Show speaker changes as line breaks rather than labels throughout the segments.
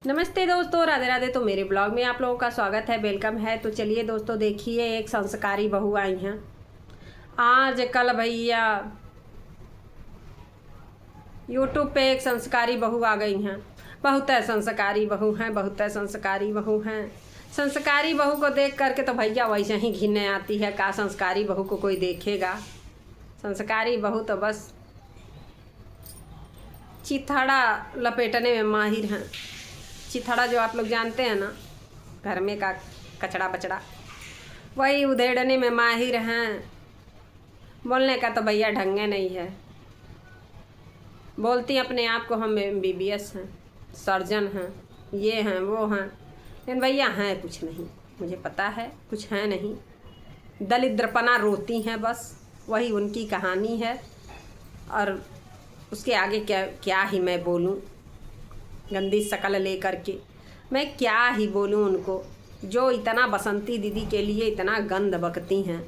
नमस्ते दोस्तों, राधे राधे। तो मेरे ब्लॉग में आप लोगों का स्वागत है, वेलकम है। तो चलिए दोस्तों, देखिए एक संस्कारी बहू आई हैं आज कल भैया। यूट्यूब पे एक संस्कारी बहू आ गई हैं। बहुत संस्कारी बहू हैं, बहुत संस्कारी बहू हैं। संस्कारी बहू को देख करके तो भैया वैसे ही घिनने आती है। का संस्कारी बहू को कोई देखेगा? संस्कारी बहू तो बस चिथड़ा लपेटने में माहिर हैं। चिथड़ा जो आप लोग जानते हैं ना, घर में का कचड़ा बचड़ा, वही उधेड़ने में माहिर हैं। बोलने का तो भैया ढंगे नहीं है। बोलती अपने आप को हम MBBS हैं, सर्जन हैं, ये हैं वो हैं, लेकिन भैया हैं कुछ नहीं। मुझे पता है कुछ है नहीं। दलिद्रपना रोती हैं बस, वही उनकी कहानी है। और उसके आगे क्या क्या ही मैं बोलूं। गंदी शकल लेकर के मैं क्या ही बोलूं उनको, जो इतना बसंती दीदी के लिए इतना गंद बकती हैं।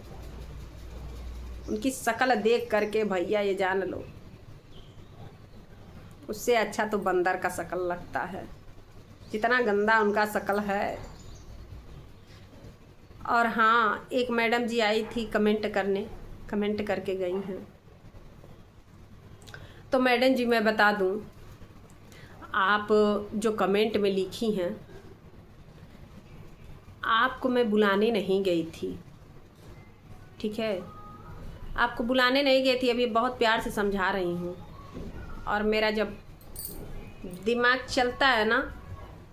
उनकी शकल देख करके भैया ये जान लो, उससे अच्छा तो बंदर का शकल लगता है, जितना गंदा उनका शकल है। और हाँ, एक मैडम जी आई थी कमेंट करने, कमेंट करके गई हैं। तो मैडम जी मैं बता दूं, आप जो कमेंट में लिखी हैं, आपको मैं बुलाने नहीं गई थी, ठीक है? आपको बुलाने नहीं गई थी। अभी बहुत प्यार से समझा रही हूँ। और मेरा जब दिमाग चलता है ना,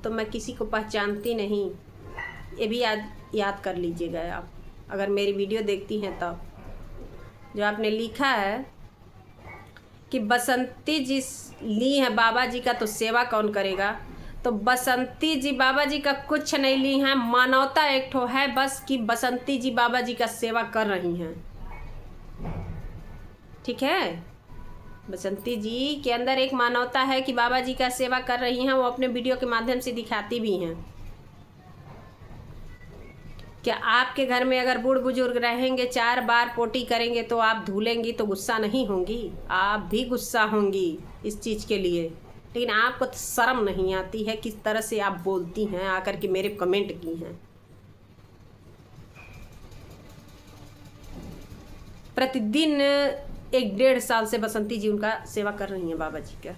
तो मैं किसी को पहचानती नहीं। ये भी याद कर लीजिएगा आप, अगर मेरी वीडियो देखती हैं तब। जो आपने लिखा है कि बसंती जी ली है बाबा जी का, तो सेवा कौन करेगा? तो बसंती जी बाबा जी का कुछ नहीं ली हैं। मानवता एक ठो है बस, कि बसंती जी बाबा जी का सेवा कर रही हैं, ठीक है? बसंती जी के अंदर एक मानवता है कि बाबा जी का सेवा कर रही हैं। वो अपने वीडियो के माध्यम से दिखाती भी हैं। क्या आपके घर में अगर बूढ़ बुजुर्ग रहेंगे, 4 बार पोटी करेंगे तो आप धुलेंगी तो गुस्सा नहीं होंगी? आप भी गुस्सा होंगी इस चीज़ के लिए। लेकिन आपको तो शर्म नहीं आती है किस तरह से आप बोलती हैं, आकर के मेरे कमेंट की हैं। प्रतिदिन 1-1.5 साल से बसंती जी उनका सेवा कर रही हैं बाबा जी का,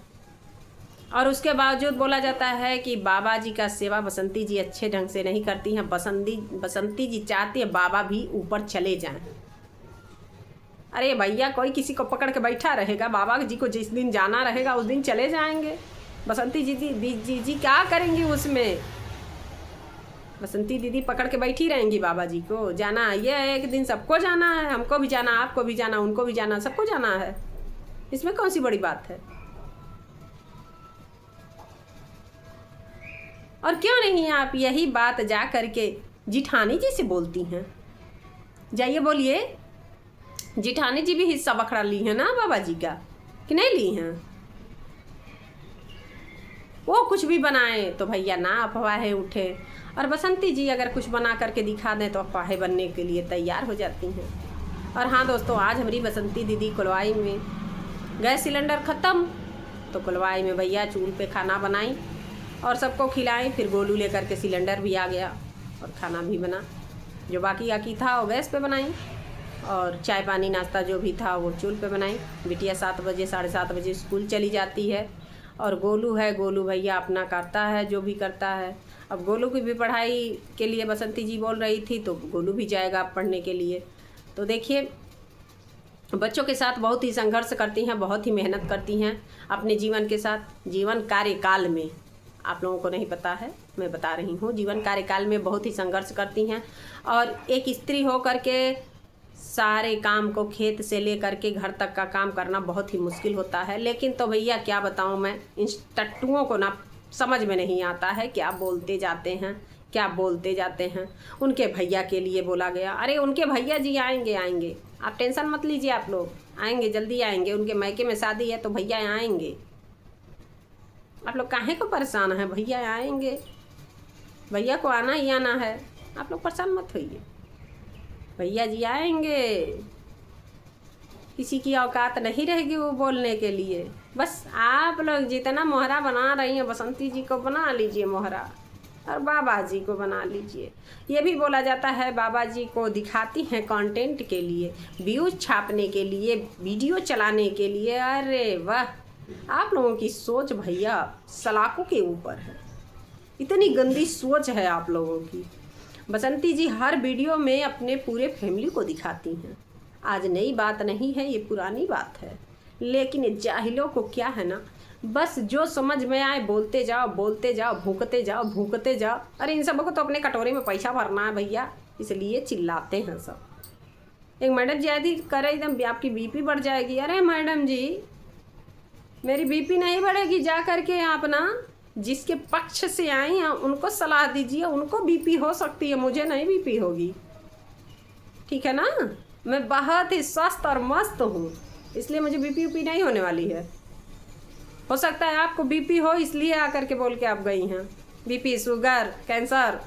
और उसके बावजूद बोला जाता है कि बाबा जी का सेवा बसंती जी अच्छे ढंग से नहीं करती हैं। बसंती जी चाहती है बाबा भी ऊपर चले जाएं। अरे भैया, कोई किसी को पकड़ के बैठा रहेगा? बाबा जी को जिस दिन जाना रहेगा उस दिन चले जाएंगे। बसंती जी क्या करेंगी उसमें? बसंती दीदी पकड़ के बैठी रहेंगी बाबा जी को? जाना ये है, एक दिन सबको जाना है। हमको भी जाना, आपको भी जाना, उनको भी जाना, सबको जाना है। इसमें कौन सी बड़ी बात है? और क्यों नहीं आप यही बात जा करके जिठानी जी से बोलती हैं? जाइए बोलिए। जिठानी जी भी हिस्सा बखड़ा ली है ना बाबा जी का, कि नहीं ली हैं? वो कुछ भी बनाए तो भैया ना अफवाहें उठे, और बसंती जी अगर कुछ बना करके दिखा दें तो अफवाहें बनने के लिए तैयार हो जाती हैं। और हाँ दोस्तों, आज हमारी बसंती दीदी कुलवाई में गैस सिलेंडर ख़त्म, तो कुलवाई में भैया चूल्हे पे खाना बनाई और सबको खिलाई। फिर गोलू लेकर के सिलेंडर भी आ गया और खाना भी बना। जो बाकी था वो गैस पे बनाई, और चाय पानी नाश्ता जो भी था वो चूल्हे पे बनाई। बिटिया 7 बजे 7:30 बजे स्कूल चली जाती है, और गोलू है, गोलू भैया अपना करता है जो भी करता है। अब गोलू की भी पढ़ाई के लिए बसंती जी बोल रही थी, तो गोलू भी जाएगा पढ़ने के लिए। तो देखिए, बच्चों के साथ बहुत ही संघर्ष करती हैं, बहुत ही मेहनत करती हैं अपने जीवन के साथ। जीवन कार्यकाल में, आप लोगों को नहीं पता है, मैं बता रही हूँ, जीवन कार्यकाल में बहुत ही संघर्ष करती हैं। और एक स्त्री हो करके सारे काम को, खेत से ले करके घर तक का काम करना बहुत ही मुश्किल होता है। लेकिन तो भैया क्या बताऊँ मैं, इन टट्टुओं को ना समझ में नहीं आता है, क्या बोलते जाते हैं, क्या बोलते जाते हैं। उनके भैया के लिए बोला गया। अरे उनके भैया जी आएंगे, आप टेंशन मत लीजिए, आप लोग आएंगे, जल्दी आएंगे। उनके मैके में शादी है तो भैया आएंगे। आप लोग काहे को परेशान हैं? भैया आएंगे, भैया को आना ही आना है। आप लोग परेशान मत होइए, भैया जी आएंगे। किसी की औकात नहीं रहेगी वो बोलने के लिए। बस आप लोग जितना मोहरा बना रही हैं बसंती जी को बना लीजिए मोहरा, और बाबा जी को बना लीजिए। ये भी बोला जाता है बाबा जी को दिखाती हैं कंटेंट के लिए, व्यूज छापने के लिए, वीडियो चलाने के लिए। अरे वाह, आप लोगों की सोच भैया सलाखों के ऊपर है, इतनी गंदी सोच है आप लोगों की। बसंती जी हर वीडियो में अपने पूरे फैमिली को दिखाती हैं। आज नई बात नहीं है, ये पुरानी बात है, लेकिन जाहिलों को क्या है ना, बस जो समझ में आए बोलते जाओ, बोलते जाओ, भूकते जाओ, भूकते जाओ। अरे इन सबों को तो अपने कटोरे में पैसा भरना है भैया, इसलिए चिल्लाते हैं सब। एक मैडम जी आई थी, करे एकदम आपकी बीपी बढ़ जाएगी। अरे मैडम जी, मेरी बीपी नहीं बढ़ेगी, जा करके आप ना जिसके पक्ष से आई हैं उनको सलाह दीजिए, उनको बीपी हो सकती है, मुझे नहीं बीपी होगी, ठीक है ना। मैं बहुत ही स्वस्थ और मस्त हूँ, इसलिए मुझे बीपी ऊपी नहीं होने वाली है। हो सकता है आपको बीपी हो, इसलिए आकर के बोल के आप गई हैं। बीपी, शुगर, कैंसर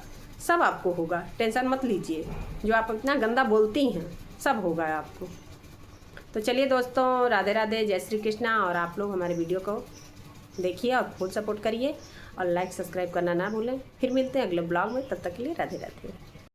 सब आपको होगा, टेंशन मत लीजिए। जो आप इतना गंदा बोलती हैं सब होगा आपको। तो चलिए दोस्तों, राधे राधे, जय श्री कृष्णा। और आप लोग हमारे वीडियो को देखिए और फुल सपोर्ट करिए और लाइक सब्सक्राइब करना ना भूलें। फिर मिलते हैं अगले ब्लॉग में, तब तक के लिए राधे राधे।